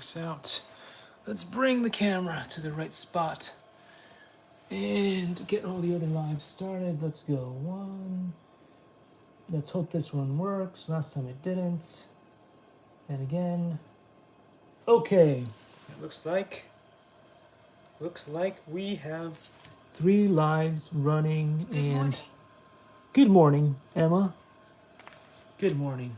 works out. Let's bring the camera to the right spot and get all the other lives started. Let's go. One. Let's hope this one works. Last time it didn't. And again. Okay. It looks like we have 3 lives running. And good morning, Emma. Good morning.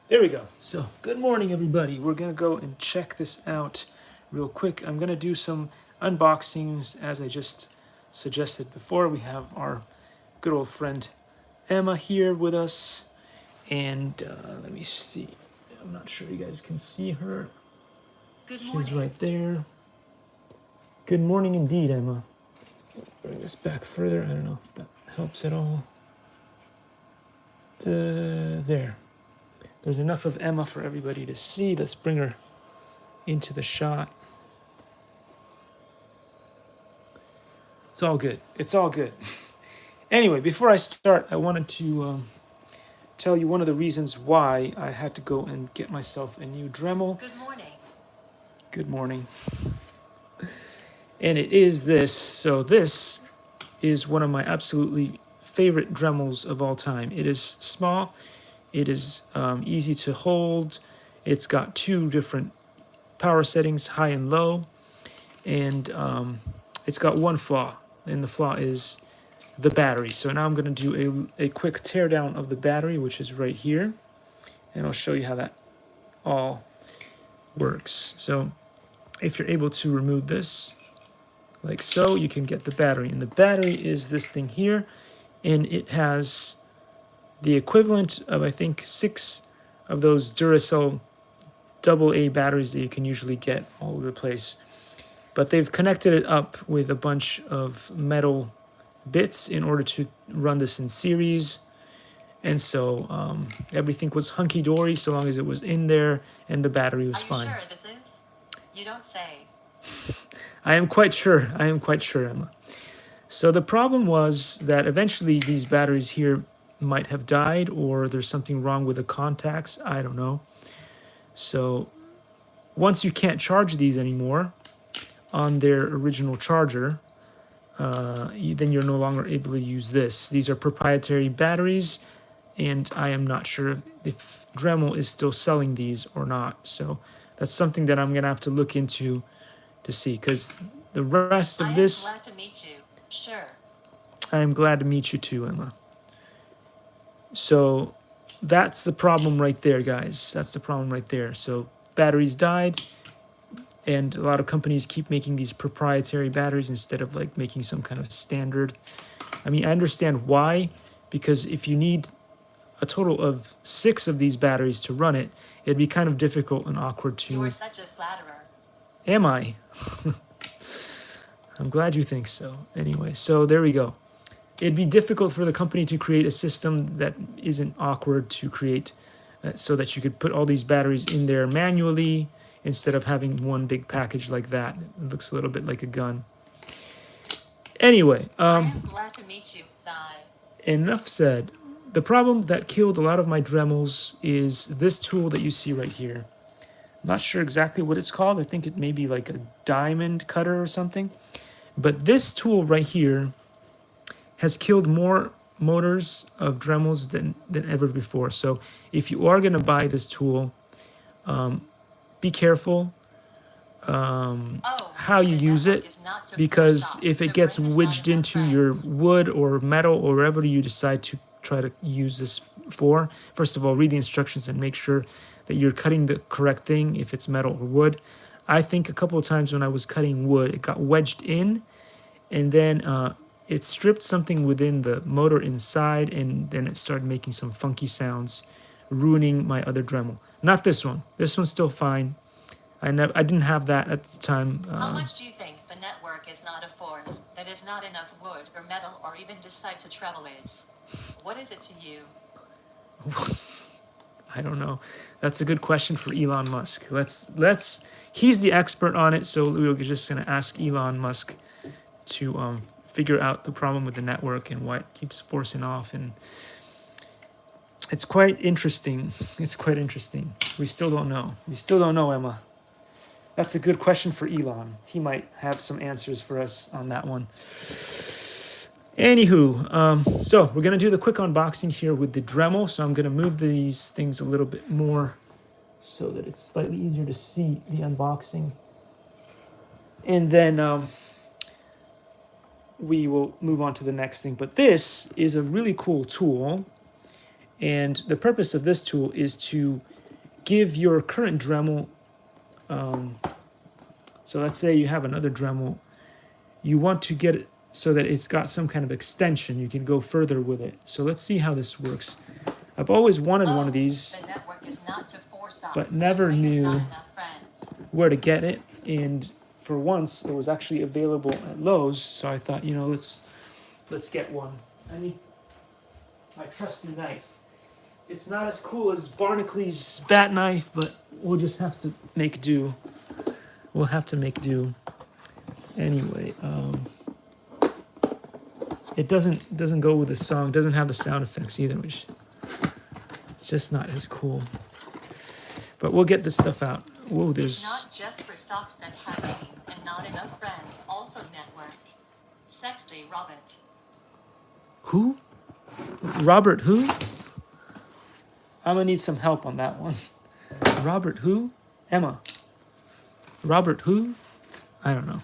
There we go. So, good morning, everybody. We're going to go and check this out real quick. I'm going to do some unboxings, as I just suggested before. We have our good old friend Emma here with us. And let me see. I'm not sure you guys can see her. Good morning. She's right there. Good morning indeed, Emma. Bring this back further. I don't know if that helps at all. There. There's enough of Emma for everybody to see. Let's bring her into the shot. It's all good. It's all good. Anyway, before I start, I wanted to tell you one of the reasons why I had to go and get myself a new Dremel. Good morning. Good morning. And it is this. So this is one of my absolutely favorite Dremels of all time. It is small. It is easy to hold. It's got 2 different power settings, high and low. And it's got one flaw. And the flaw is the battery. So now I'm going to do a quick teardown of the battery, which is right here. And I'll show you how that all works. So if you're able to remove this, like so, you can get the battery. And the battery is this thing here. And it has the equivalent of, I think, 6 of those Duracell AA batteries that you can usually get all over the place. But they've connected it up with a bunch of metal bits in order to run this in series. And so everything was hunky-dory so long as it was in there and the battery was fine. Are you sure this is? You don't say. I am quite sure. I am quite sure, Emma. So the problem was that eventually these batteries here might have died, or there's something wrong with the contacts. I don't know. So once you can't charge these anymore on their original charger, then you're no longer able to use this. These are proprietary batteries, and I am not sure if Dremel is still selling these or not. So that's something that I'm going to have to look into to see, because the rest of this... I am glad to meet you. Sure. I am glad to meet you too, Emma. So that's the problem right there, guys. That's the problem right there. So batteries died, and a lot of companies keep making these proprietary batteries instead of like making some kind of standard. I mean, I understand why, because if you need a total of 6 of these batteries to run it, it'd be kind of difficult and awkward to... You are such a flatterer. Am I? I'm glad you think so. Anyway, so there we go. It'd be difficult for the company to create a system that isn't awkward to create, so that you could put all these batteries in there manually instead of having one big package like that. It looks a little bit like a gun. Anyway, I am glad to meet you, Thigh. Enough said. The problem that killed a lot of my Dremels is this tool that you see right here. I'm not sure exactly what it's called. I think it may be like a diamond cutter or something. But this tool right here has killed more motors of Dremels than ever before. So if you are going to buy this tool, be careful how you use it, because if it gets wedged into your wood or metal or wherever you decide to try to use this for, first of all, read the instructions and make sure that you're cutting the correct thing if it's metal or wood. I think a couple of times when I was cutting wood, it got wedged in, and then it stripped something within the motor inside, and then it started making some funky sounds, ruining my other Dremel. Not this one. This one's still fine. I didn't have that at the time. How much do you think the network is not a force, that is not enough wood or metal or even decide to travel is? What is it to you? I don't know. That's a good question for Elon Musk. He's the expert on it, so we're just going to ask Elon Musk to figure out the problem with the network and why it keeps forcing off. And It's quite interesting. It's quite interesting. We still don't know. We still don't know, Emma. That's a good question for Elon. He might have some answers for us on that one. Anywho, so we're gonna do the quick unboxing here with the Dremel. So I'm gonna move these things a little bit more so that it's slightly easier to see the unboxing. And then we will move on to the next thing. But this is a really cool tool. And the purpose of this tool is to give your current Dremel, so let's say you have another Dremel, you want to get it so that it's got some kind of extension. You can go further with it. So let's see how this works. I've always wanted one of these, The network is not to force up. but never The brain is not knew enough friends. where to get it. And for once, it was actually available at Lowe's. So I thought, let's get one. I need my trusty knife. It's not as cool as Barnacle-Lee's bat knife, but we'll just have to make do. We'll have to make do. Anyway, it doesn't go with the song. Doesn't have the sound effects either, which it's just not as cool. But we'll get this stuff out. Whoa, It's there's not just for stocks that have aim and not enough friends. Also network. Sexty Robert. who? Robert who? I'm gonna need some help on that one. Robert who? Emma. Robert who? I don't know.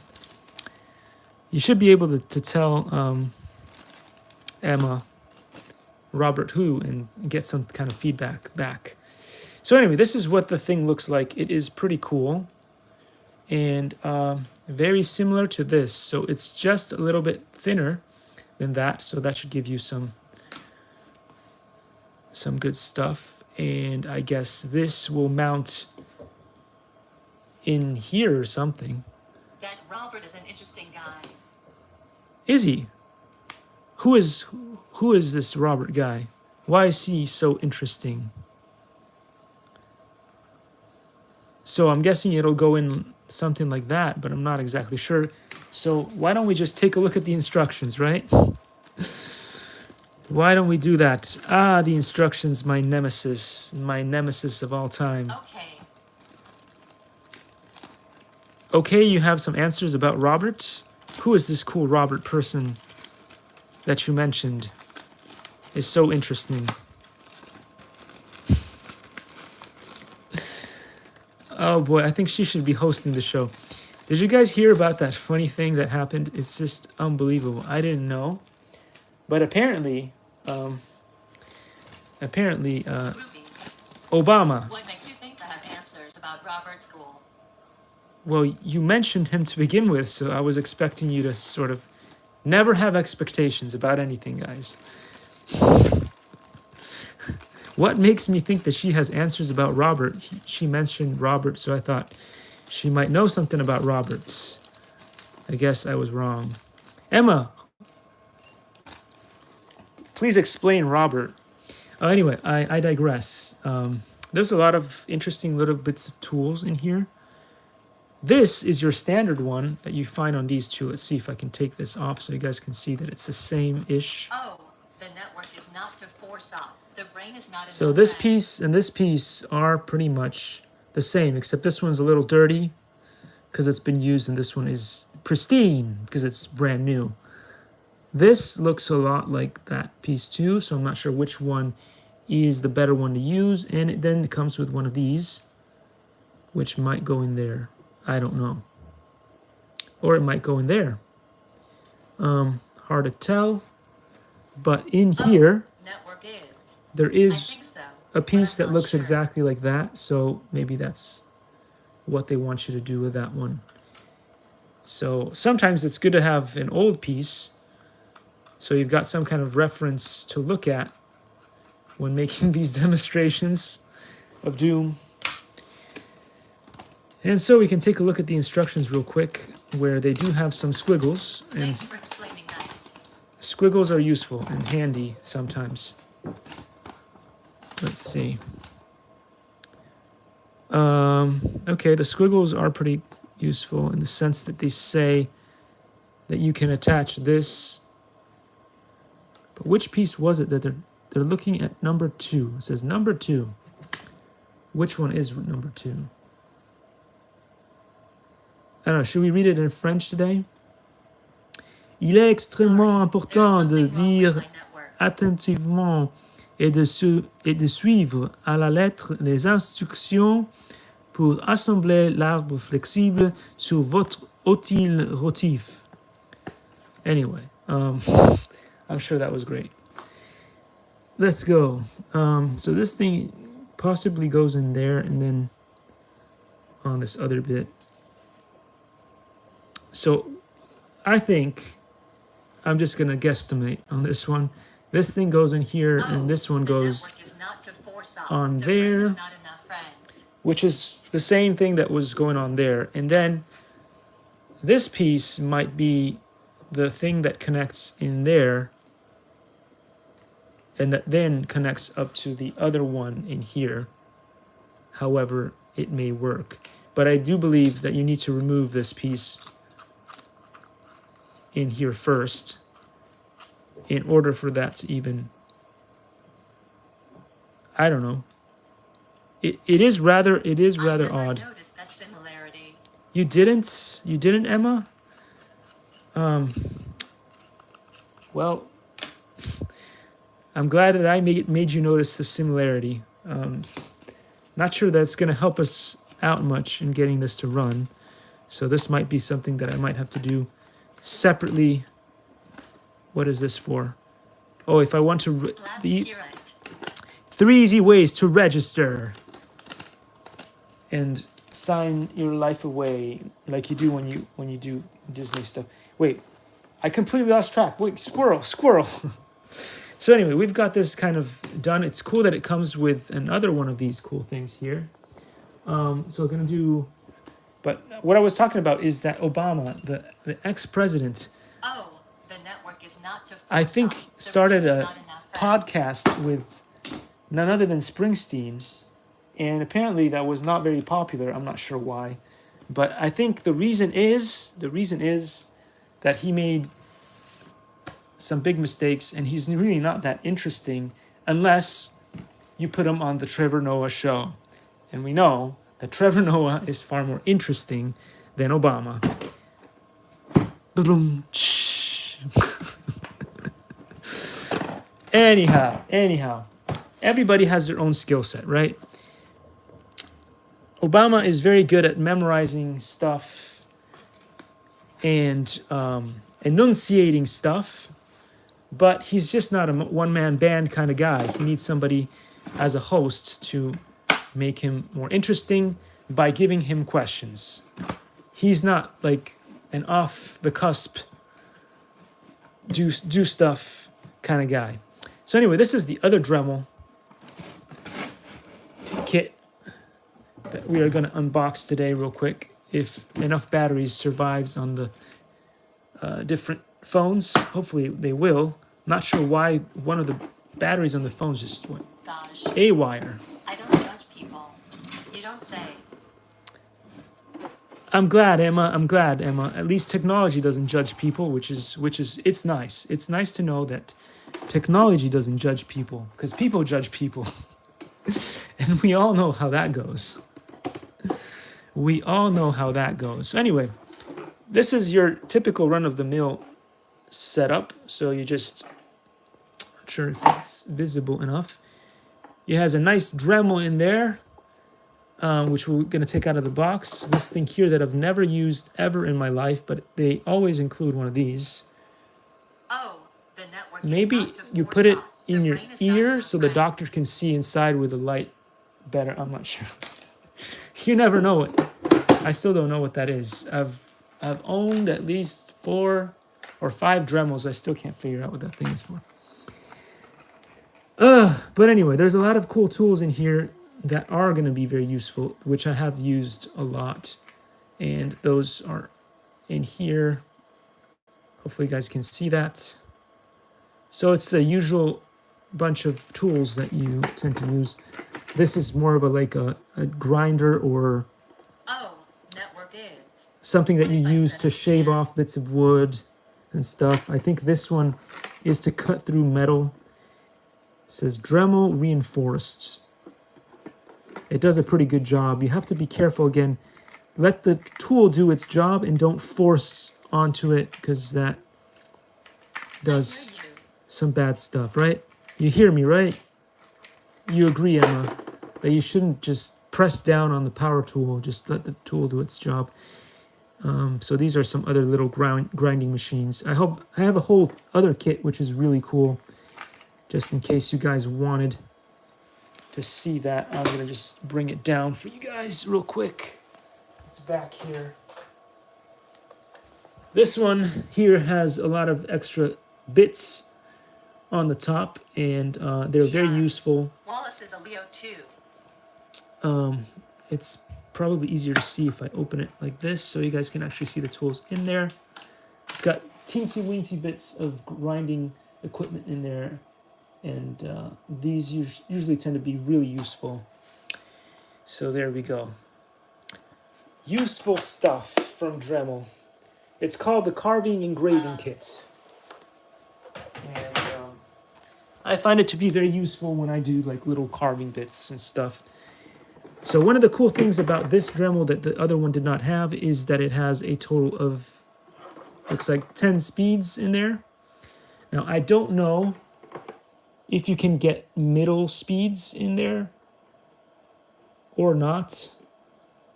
You should be able to tell Emma Robert who and get some kind of feedback back. So anyway, this is what the thing looks like. It is pretty cool and very similar to this. So it's just a little bit thinner than that. So that should give you some good stuff. And I guess this will mount in here or something. That Robert is an interesting guy. Is he? Who is this Robert guy? Why is he so interesting? So I'm guessing it'll go in something like that, but I'm not exactly sure. So why don't we just take a look at the instructions, right? Why don't we do that? Ah, the instructions, my nemesis of all time. Okay. Okay, you have some answers about Robert? Who is this cool Robert person that you mentioned? Is so interesting. Oh boy, I think she should be hosting the show. Did you guys hear about that funny thing that happened? It's just unbelievable. I didn't know. But apparently, Ruby. Obama. What makes you think I have answers about Robert's school? Well, you mentioned him to begin with, so I was expecting you to sort of never have expectations about anything, guys. What makes me think that she has answers about Robert? She mentioned Robert, so I thought she might know something about Roberts. I guess I was wrong. Emma, please explain Robert. Anyway, I digress. There's a lot of interesting little bits of tools in here. This is your standard one that you find on these two. Let's see if I can take this off so you guys can see that it's the same-ish. Oh, the network is not to force up. The brain is not So enough this friends. piece and this piece are pretty much the same, except this one's a little dirty because it's been used, and this one is pristine because it's brand new. This looks a lot like that piece too, so I'm not sure which one is the better one to use. And it then comes with one of these, which might go in there. I don't know. Or it might go in there. Hard to tell. But in here, Network is. there I is think so. a piece but I'm that not looks sure. exactly like that. So maybe that's what they want you to do with that one. So sometimes it's good to have an old piece, so you've got some kind of reference to look at when making these demonstrations of Doom. And so we can take a look at the instructions real quick, where they do have some squiggles, and Thanks for explaining that. squiggles are useful and handy sometimes. Let's see. Okay, the squiggles are pretty useful in the sense that they say that you can attach this. But which piece was it that they're they're looking at number 2. It says number 2. Which one is number 2? I don't know. Should we read it in French today? Il est extrêmement important de lire attentivement et de suivre à la lettre les instructions pour assembler l'arbre flexible sur votre outil rotif. Anyway, I'm sure that was great. Let's go. So this thing possibly goes in there and then on this other bit. So I think I'm just going to guesstimate on this one. This thing goes in here and this one goes on there, which is the same thing that was going on there. And then this piece might be the thing that connects in there and that then connects up to the other one in here, however it may work. But I do believe that you need to remove this piece in here first in order for that to even, I don't know. It is rather odd. That similarity. You didn't, Emma? Well, I'm glad that I made you notice the similarity. Not sure that's going to help us out much in getting this to run. So this might be something that I might have to do separately. What is this for? Oh, if I want to... the 3 easy ways to register and sign your life away like you do when you do Disney stuff. Wait, I completely lost track. Wait, squirrel. So anyway, we've got this kind of done. It's cool that it comes with another one of these cool things here. So we're going to do... But what I was talking about is that Obama, the ex-president, the network is not to I think started a podcast with none other than Springsteen. And apparently that was not very popular. I'm not sure why. But I think the reason is that he made some big mistakes and he's really not that interesting unless you put him on the Trevor Noah show. And we know that Trevor Noah is far more interesting than Obama. Anyhow, everybody has their own skill set, right? Obama is very good at memorizing stuff and enunciating stuff, but he's just not a one-man band kind of guy. He needs somebody as a host to make him more interesting by giving him questions. He's not like an off-the-cusp, do stuff kind of guy. So anyway, this is the other Dremel kit that we are going to unbox today real quick. If enough batteries survives on the different phones, hopefully they will. I'm not sure why one of the batteries on the phones just went AWire. I don't judge people. You don't say. I'm glad, Emma. At least technology doesn't judge people, which is it's nice. It's nice to know that technology doesn't judge people, because people judge people. And we all know how that goes. So anyway, this is your typical run-of-the-mill setup. So you just, not sure if it's visible enough. It has a nice Dremel in there, which we're going to take out of the box. This thing here that I've never used ever in my life, but they always include one of these. The network Maybe you put it in your ear so the doctor can see inside with the light better. I'm not sure. You never know it. I still don't know what that is. I've owned at least 4 or 5 Dremels. I still can't figure out what that thing is for. But anyway, there's a lot of cool tools in here that are going to be very useful, which I have used a lot. And those are in here. Hopefully you guys can see that. So it's the usual bunch of tools that you tend to use. This is more of a grinder or network is something that you use to shave off bits of wood and stuff. I think this one is to cut through metal. says Dremel reinforced. It does a pretty good job. You have to be careful again. Let the tool do its job and don't force onto it, because that does some bad stuff, right? You hear me, right? You agree, Emma, that you shouldn't just press down on the power tool. Just let the tool do its job. So these are some other little grinding machines. I have a whole other kit, which is really cool. Just in case you guys wanted to see that, I'm going to just bring it down for you guys real quick. It's back here. This one here has a lot of extra bits on the top, and they're very useful. Wallace is a Leo too. It's probably easier to see if I open it like this, so you guys can actually see the tools in there. It's got teensy weensy bits of grinding equipment in there, and these usually tend to be really useful. So there we go. Useful stuff from Dremel. It's called the Carving Engraving Kit. And I find it to be very useful when I do like little carving bits and stuff. So one of the cool things about this Dremel that the other one did not have is that it has a total of, looks like 10 speeds in there. Now I don't know if you can get middle speeds in there or not,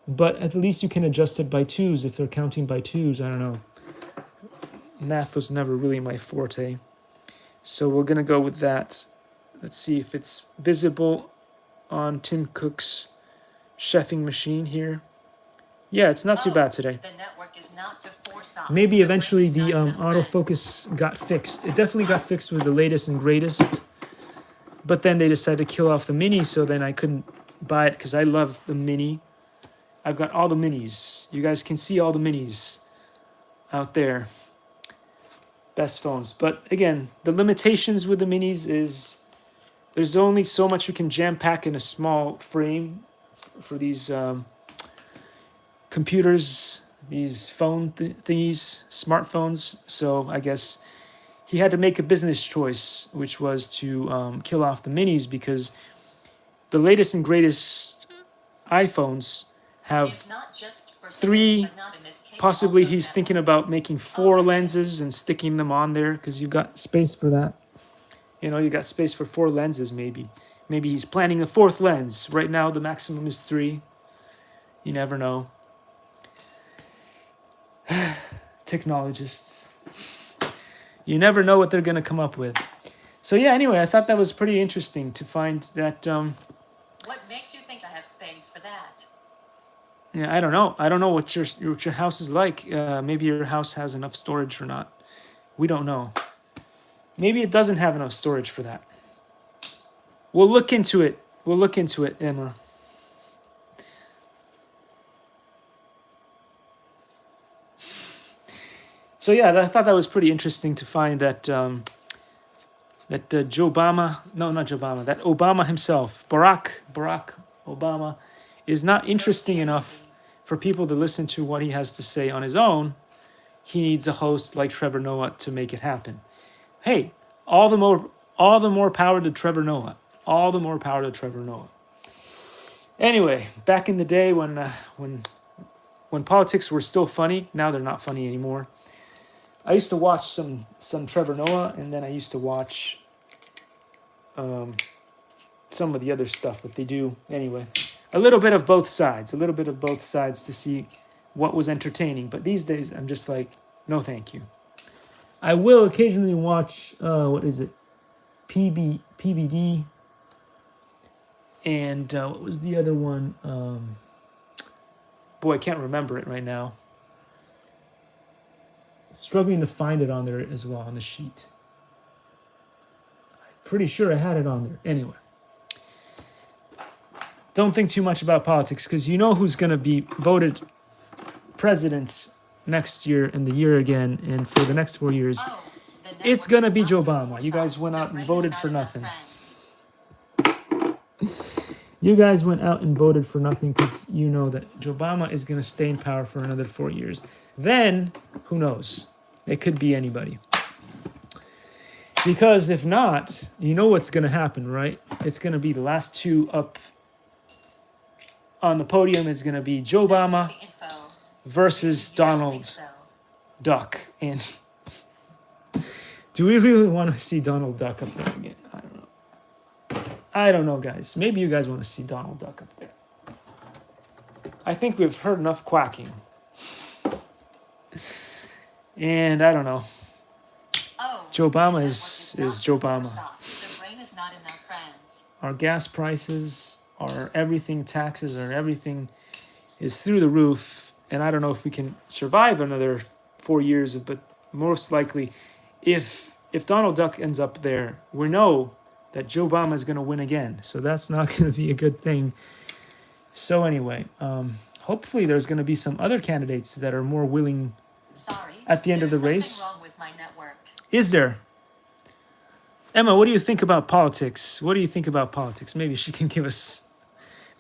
but at least you can adjust it by twos if they're counting by twos. I don't know. Math was never really my forte. So we're going to go with that. Let's see if it's visible on Tim Cook's chefing machine here. Yeah, it's not too bad today. The network is not to force off. Maybe eventually the autofocus got fixed. It definitely got fixed with the latest and greatest. But then they decided to kill off the Mini, so then I couldn't buy it because I love the Mini. I've got all the Minis. You guys can see all the Minis out there. Best phones. But again, the limitations with the Minis is there's only so much you can jam pack in a small frame for these computers, these phone thingies, smartphones. So I guess he had to make a business choice, which was to kill off the Minis, because the latest and greatest iPhones have three, possibly he's thinking about making 4 lenses and sticking them on there, because you've got space for that. You know, you got space for 4 lenses maybe. Maybe he's planning a 4th lens. Right now the maximum is 3. You never know. Technologists. You never know what they're going to come up with. So yeah, anyway, I thought that was pretty interesting to find that... What makes you think I have space for that? Yeah, I don't know. I don't know what your house is like. Maybe your house has enough storage or not. We don't know. Maybe it doesn't have enough storage for that. We'll look into it. We'll look into it, Emma. So yeah, I thought that was pretty interesting to find that Joe Obama, no, not Joe Obama, that Obama himself, Barack Obama, is not interesting enough for people to listen to what he has to say on his own. He needs a host like Trevor Noah to make it happen. Hey, all the more power to Trevor Noah. All the more power to Trevor Noah. Anyway, back in the day when politics were still funny, now they're not funny anymore. I used to watch some Trevor Noah, and then I used to watch some of the other stuff that they do. Anyway, a little bit of both sides. To see what was entertaining. But these days, I'm just like, no thank you. I will occasionally watch, what is it? PBD. And what was the other one? Boy, I can't remember it right now. Struggling to find it on there as well, on the sheet. Pretty sure I had it on there. Anyway. Don't think too much about politics, because you know who's going to be voted president next year and the year again, and for the next 4 years. It's going to be Joe Obama. You guys went out and voted for nothing. You guys went out and voted for nothing because you know that Joe Obama is going to stay in power for another 4 years. Then, who knows? It could be anybody. Because if not, you know what's going to happen, right? It's going to be the last two up on the podium is going to be Joe Thanks for Obama the info. versus You don't think Donald so? Duck. And do we really want to see Donald Duck up there again? I don't know. I don't know, guys. Maybe you guys want to see Donald Duck up there. I think we've heard enough quacking. And I don't know. Oh, Joe Obama the network is not Joe the Obama. stop. The brain is not enough friends. Our gas prices, our everything, taxes, our everything is through the roof. And I don't know if we can survive another 4 years, but most likely, if Donald Duck ends up there, we know that Joe Obama is going to win again. So that's not going to be a good thing. So anyway, hopefully there's going to be some other candidates that are more willing Sorry. at the end of the There's race. something wrong with my network. Is there? Emma, what do you think about politics? What do you think about politics? Maybe she can give us,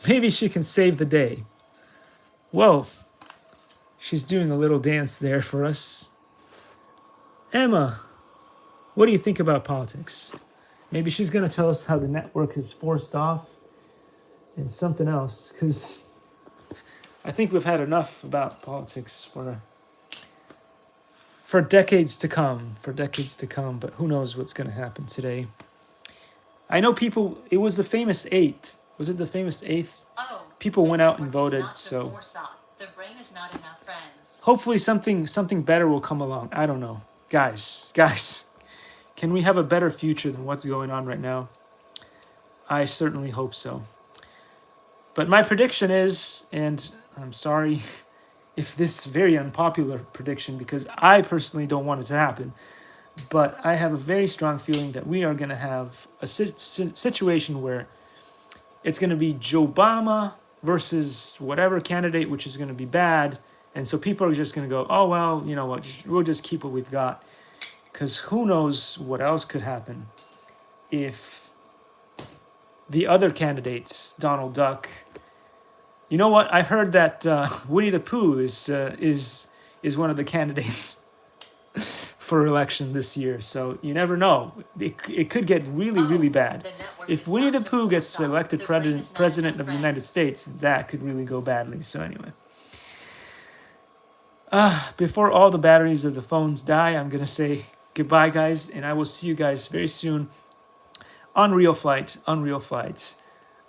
maybe she can save the day. Whoa, she's doing a little dance there for us. Emma, what do you think about politics? Maybe she's going to tell us how the network is forced off and something else, because I think we've had enough about politics for decades to come, but who knows what's going to happen today. I know people, it was the famous 8th. Was it the famous 8th? Oh, People the went out and network is voted, not the so forestop. The brain is not enough friends. hopefully something better will come along. I don't know. Guys, can we have a better future than what's going on right now? I certainly hope so. But my prediction is, and I'm sorry if this is very unpopular prediction because I personally don't want it to happen, but I have a very strong feeling that we are going to have a situation where it's going to be Joe Obama versus whatever candidate, which is going to be bad. And so people are just going to go, oh, well, you know what, we'll just keep what we've got. Because who knows what else could happen if the other candidates, Donald Duck. You know what? I heard that Winnie the Pooh is one of the candidates for election this year. So you never know. It could get really bad. The network If is Winnie not the Pooh gets forestop. elected The brain is not president enough of the friends. United States, that could really go badly. So anyway. Before all the batteries of the phones die, I'm going to say goodbye, guys. And I will see you guys very soon on Real Flight.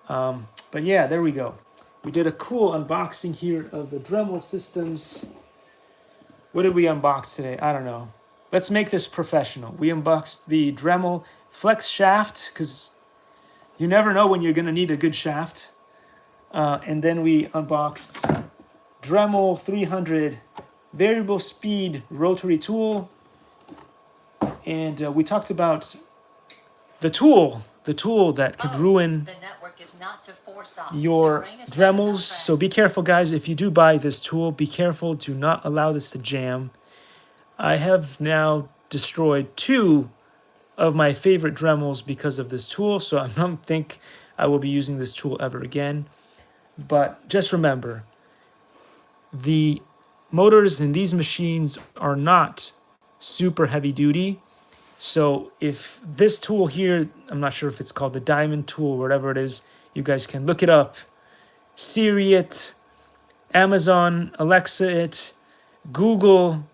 But yeah, there we go. We did a cool unboxing here of the Dremel systems. What did we unbox today? I don't know. Let's make this professional. We unboxed the Dremel Flex Shaft because you never know when you're going to need a good shaft. And then we unboxed Dremel 300 variable speed rotary tool. And we talked about the tool that could ruin The network is not to forestop. your The brain is not Dremels. enough So be careful, guys. If you do buy this tool, be careful. Do not allow this to jam. I have now destroyed 2 of my favorite Dremels because of this tool. So I don't think I will be using this tool ever again. But just remember, the motors in these machines are not super heavy duty. So if this tool here, I'm not sure if it's called the diamond tool or whatever it is, you guys can look it up, Siri it, Amazon Alexa it, Google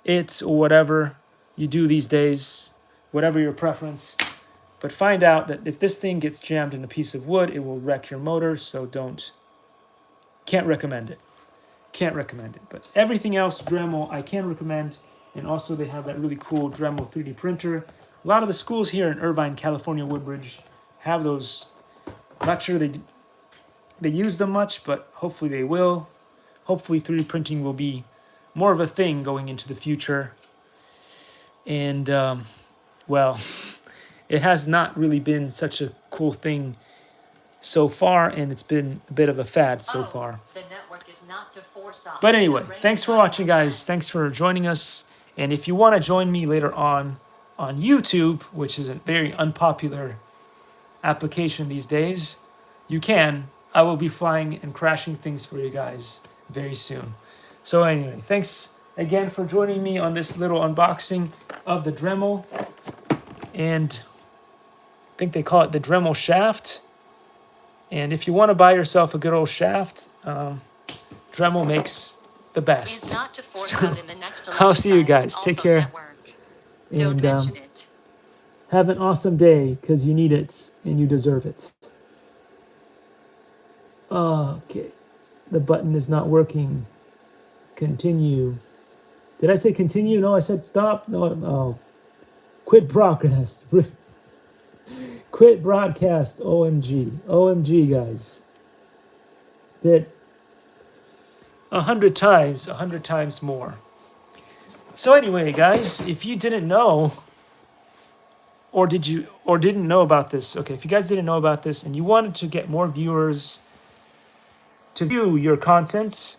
it, or whatever you do these days, whatever your preference. But find out that if this thing gets jammed in a piece of wood, it will wreck your motor, so can't recommend it. But everything else, Dremel, I can recommend. And also they have that really cool Dremel 3D printer. A lot of the schools here in Irvine, California, Woodbridge have those. I'm not sure they use them much, but hopefully they will. Hopefully 3D printing will be more of a thing going into the future. And, well, it has not really been such a cool thing so far, and it's been a bit of a fad so far. The network is not to forestop. But anyway, The brain thanks is for not watching, enough guys. Thanks for joining us. And if you want to join me later on YouTube, which is a very unpopular application these days, you can. I will be flying and crashing things for you guys very soon. So anyway, thanks again for joining me on this little unboxing of the Dremel. and I think they call it the Dremel shaft. And if you want to buy yourself a good old shaft, Dremel makes the Is best. not to force So out in the next I'll see you electronics, guys. Take also care, network. Don't and mention it. have an awesome day, because you need it and you deserve it. Okay, the button is not working. Continue. Did I say continue? No, I said stop. No, oh. Quit broadcast. Quit broadcast. OMG. OMG, guys. Did 100 times more. So anyway, guys, if you didn't know, or didn't know about this, okay, if you guys didn't know about this and you wanted to get more viewers to view your content,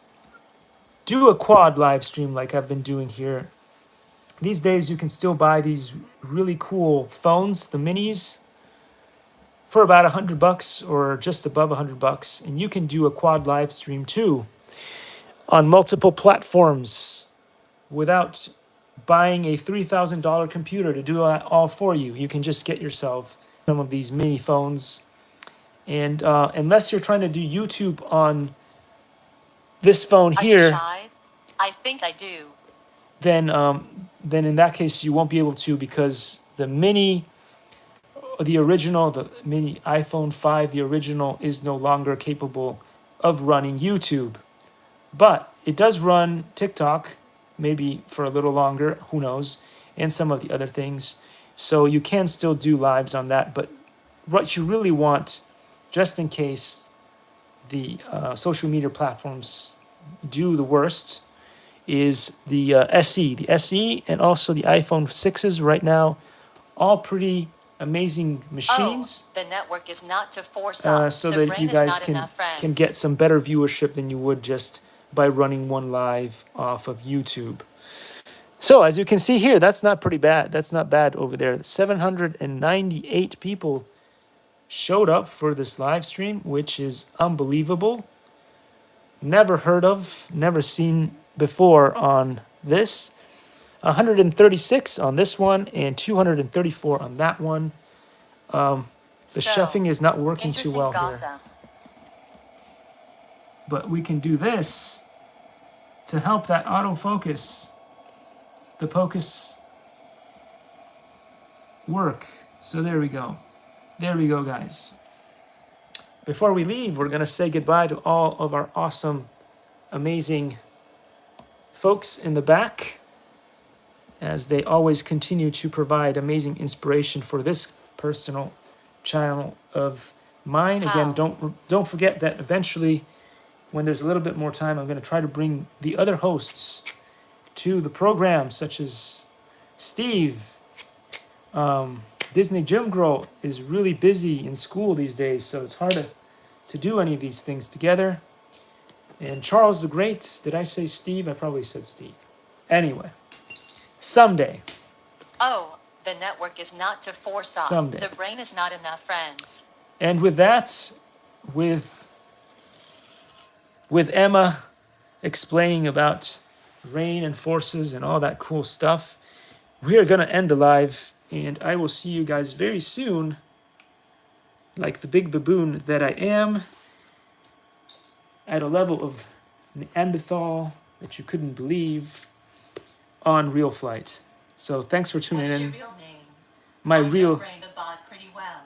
do a quad live stream like I've been doing here. These days you can still buy these really cool phones, the minis, for about $100 or just above $100, and you can do a quad live stream too on multiple platforms without buying a $3,000 computer to do it all for you. You can just get yourself some of these mini phones, and unless you're trying to do YouTube on this phone Are you here, shy? I think I do. then in that case you won't be able to, because the mini iPhone 5, the original, is no longer capable of running YouTube. But it does run TikTok, maybe for a little longer, who knows, and some of the other things. So you can still do lives on that. But what you really want, just in case the social media platforms do the worst, is the SE. The SE and also the iPhone 6s right now, all pretty amazing machines. Oh, the network is not to force out. So The that brain you is guys not can enough friends. get some better viewership than you would just by running one live off of YouTube. So as you can see here, that's not pretty bad. That's not bad over there. 798 people showed up for this live stream, which is unbelievable. Never heard of, never seen before on this. 136 on this one and 234 on that one. The chefing is not working too Interesting well here. gossip. But we can do this to help that autofocus, the focus work. So there we go. There we go, guys. Before we leave, we're going to say goodbye to all of our awesome, amazing folks in the back, as they always continue to provide amazing inspiration for this personal channel of mine. Again, don't forget that eventually, when there's a little bit more time, I'm going to try to bring the other hosts to the program, such as Steve. Disney Jim Grow is really busy in school these days, so it's hard to do any of these things together. And Charles the Great, did I say Steve? I probably said Steve. Anyway, someday. Oh, the network is not to force out. Someday. The brain is not enough friends. And with that, with Emma explaining about rain and forces and all that cool stuff, we are going to end the live, and I will see you guys very soon, like the big baboon that I am, at a level of Neanderthal that you couldn't believe, on Real Flight. So thanks for tuning What is in. your real name? My I know real... Brenda bought pretty well.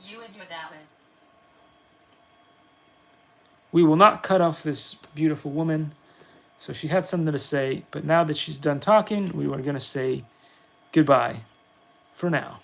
You and your that one. We will not cut off this beautiful woman. So she had something to say, but now that she's done talking, we are going to say goodbye for now.